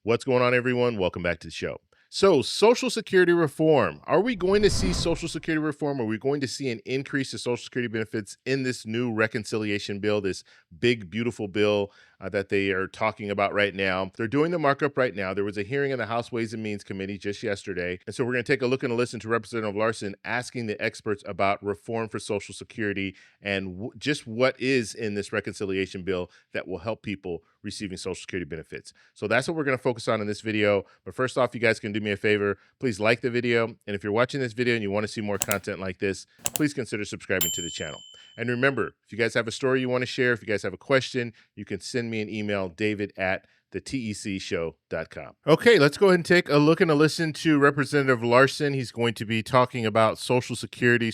What's going on, everyone? Welcome back to the show. So, Social Security reform. Are we going to see Social Security reform? Are we going to see an increase to Social Security benefits in this new reconciliation bill, this big, beautiful bill that they are talking about right now? They're doing the markup right now. There was a hearing in the House Ways and Means Committee just yesterday. And so, we're going to take a look and a listen to Representative Larson asking the experts about reform for Social Security and just what is in this reconciliation bill that will help people receiving Social Security benefits. So that's what we're going to focus on in this video. But first off, you guys can do me a favor. Please like the video. And if you're watching this video and you want to see more content like this, please consider subscribing to the channel. And remember, if you guys have a story you want to share, if you guys have a question, you can send me an email, david@thetecshow.com. Okay, let's go ahead and take a look and a listen to Representative Larson. He's going to be talking about Social Security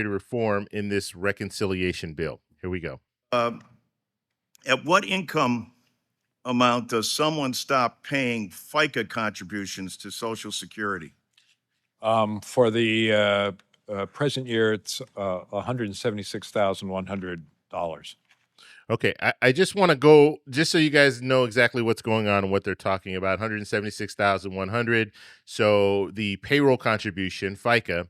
reform in this reconciliation bill. Here we go. At what income amount does someone stop paying FICA contributions to Social Security? For the present year, it's $176,100. Okay, I just want to go just so you guys know exactly what's going on and what they're talking about. 176,100. So the payroll contribution, FICA,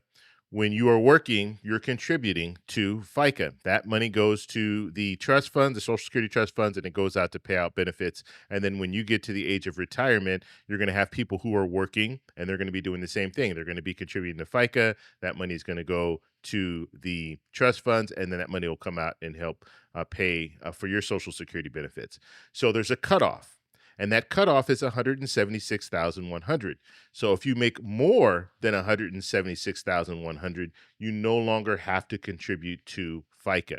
when you are working, you're contributing to FICA. That money goes to the trust funds, the Social Security trust funds, and it goes out to pay out benefits. And then when you get to the age of retirement, you're going to have people who are working, and they're going to be doing the same thing. They're going to be contributing to FICA. That money is going to go to the trust funds, and then that money will come out and help pay for your Social Security benefits. So there's a cutoff. And that cutoff is 176,100. So if you make more than 176,100, you no longer have to contribute to FICA.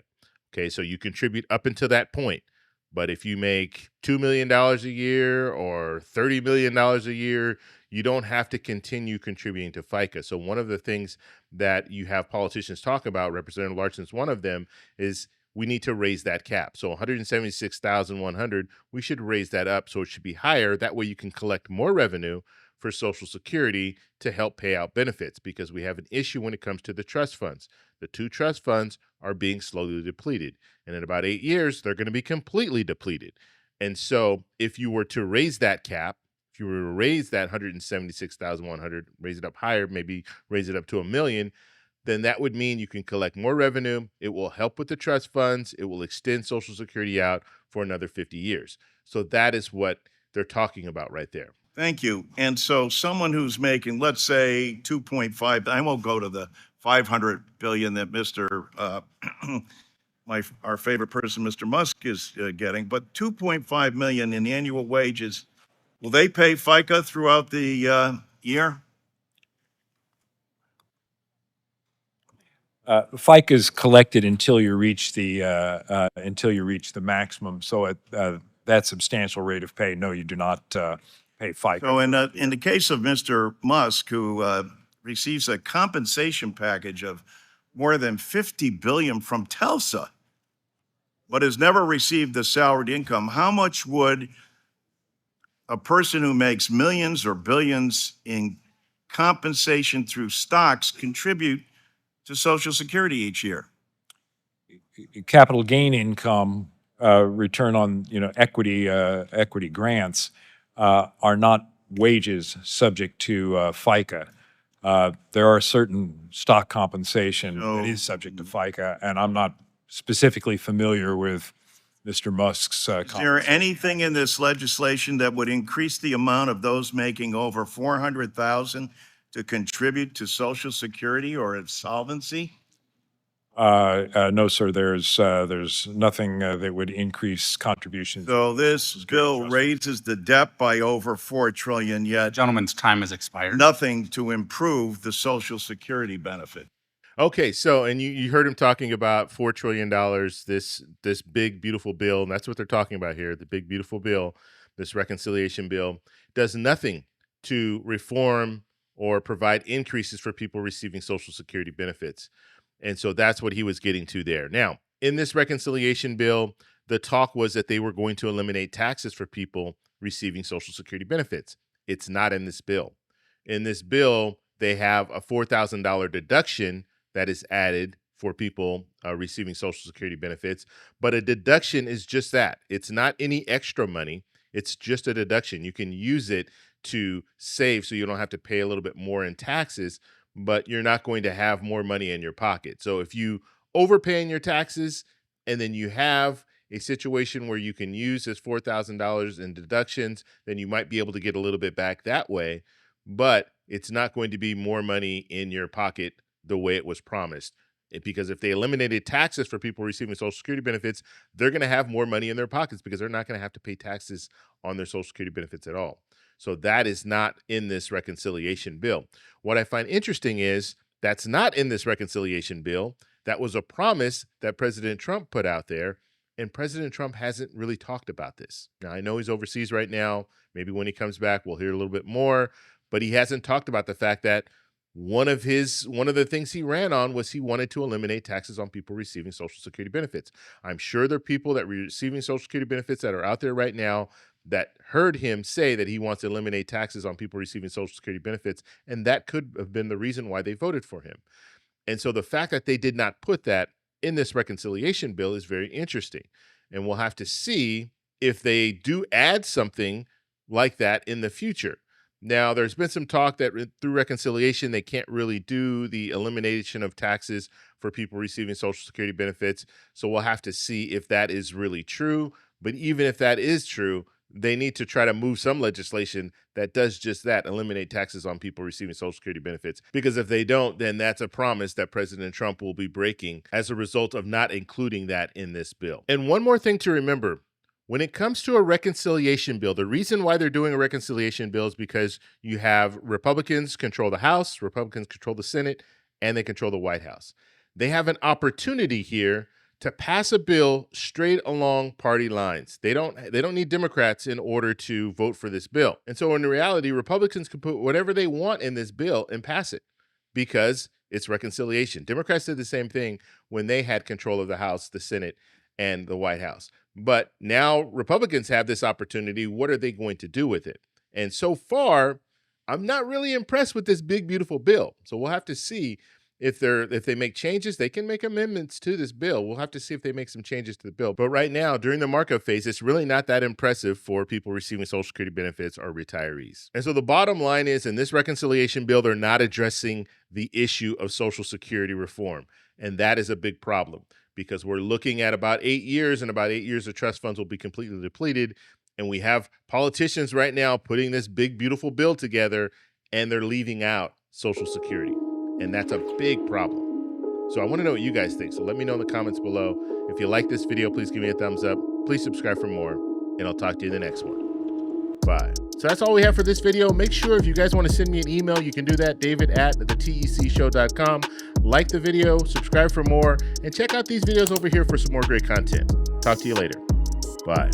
Okay, so you contribute up until that point. But if you make $2 million a year or $30 million a year, you don't have to continue contributing to FICA. So one of the things that you have politicians talk about, Representative Larson's one of them, is we need to raise that cap. So 176,100, we should raise that up so it should be higher. That way you can collect more revenue for Social Security to help pay out benefits, because we have an issue when it comes to the trust funds. The two trust funds are being slowly depleted. And in about 8 years, they're going to be completely depleted. And so if you were to raise that cap, if you were to raise that 176,100, raise it up higher, maybe raise it up to $1 million, then that would mean you can collect more revenue. It will help with the trust funds. It will extend Social Security out for another 50 years. So that is what they're talking about right there. Thank you. And so someone who's making, let's say, 2.5, I won't go to the 500 billion that our favorite person, Mr. Musk, is getting, but 2.5 million in annual wages. Will they pay FICA throughout the year? FICA is collected until you reach the maximum. So at that substantial rate of pay, no, you do not pay FICA. So in the case of Mr. Musk, who receives a compensation package of more than $50 billion from Telsa, but has never received the salaried income, how much would a person who makes millions or billions in compensation through stocks contribute to Social Security each year? Capital gain income, return on equity grants are not wages subject to FICA. There are certain stock compensation that is subject to FICA, and I'm not specifically familiar with Mr. Musk's Is there anything in this legislation that would increase the amount of those making over $400,000 to contribute to Social Security or insolvency? No, sir. There's nothing that would increase contributions. So this bill raises the debt by over $4 trillion, yet Gentleman's time has expired. nothing to improve the Social Security benefit. Okay, so and you heard him talking about $4 trillion, this big, beautiful bill, and that's what they're talking about here. The big, beautiful bill, this reconciliation bill, does nothing to reform or provide increases for people receiving Social Security benefits. And so that's what he was getting to there. Now, in this reconciliation bill, the talk was that they were going to eliminate taxes for people receiving Social Security benefits. It's not in this bill. In this bill, they have a $4,000 deduction that is added for people receiving Social Security benefits. But a deduction is just that. It's not any extra money. It's just a deduction. You can use it to save so you don't have to pay a little bit more in taxes, but you're not going to have more money in your pocket. So if you overpay in your taxes and then you have a situation where you can use this $4,000 in deductions, then you might be able to get a little bit back that way, but it's not going to be more money in your pocket the way it was promised. Because if they eliminated taxes for people receiving Social Security benefits, they're going to have more money in their pockets because they're not going to have to pay taxes on their Social Security benefits at all. So that is not in this reconciliation bill. What I find interesting is that's not in this reconciliation bill. That was a promise that President Trump put out there, and President Trump hasn't really talked about this. Now, I know he's overseas right now. Maybe when he comes back, we'll hear a little bit more, but he hasn't talked about the fact that one of the things he ran on was he wanted to eliminate taxes on people receiving Social Security benefits. I'm sure there are people that are receiving Social Security benefits that are out there right now that heard him say that he wants to eliminate taxes on people receiving Social Security benefits, and that could have been the reason why they voted for him. And so the fact that they did not put that in this reconciliation bill is very interesting. And we'll have to see if they do add something like that in the future. Now, there's been some talk that through reconciliation, they can't really do the elimination of taxes for people receiving Social Security benefits. So we'll have to see if that is really true. But even if that is true, they need to try to move some legislation that does just that, eliminate taxes on people receiving Social Security benefits. Because if they don't, then that's a promise that President Trump will be breaking as a result of not including that in this bill. And one more thing to remember. When it comes to a reconciliation bill, the reason why they're doing a reconciliation bill is because you have Republicans control the House, Republicans control the Senate, and they control the White House. They have an opportunity here to pass a bill straight along party lines. They don't need Democrats in order to vote for this bill. And so in reality, Republicans can put whatever they want in this bill and pass it because it's reconciliation. Democrats did the same thing when they had control of the House, the Senate, and the White House. But now Republicans have this opportunity. What are they going to do with it? And so far, I'm not really impressed with this big, beautiful bill. So we'll have to see if they make changes. They can make amendments to this bill. We'll have to see if they make some changes to the bill. But right now, during the markup phase, it's really not that impressive for people receiving Social Security benefits or retirees. And so the bottom line is, in this reconciliation bill, they're not addressing the issue of Social Security reform. And that is a big problem, because we're looking at about 8 years, and about 8 years of trust funds will be completely depleted. And we have politicians right now putting this big, beautiful bill together, and they're leaving out Social Security. And that's a big problem. So I want to know what you guys think. So let me know in the comments below. If you like this video, please give me a thumbs up. Please subscribe for more, and I'll talk to you in the next one. Bye. So that's all we have for this video. Make sure if you guys want to send me an email, you can do that, david@thetecshow.com. Like the video, subscribe for more, and check out these videos over here for some more great content. Talk to you later. Bye.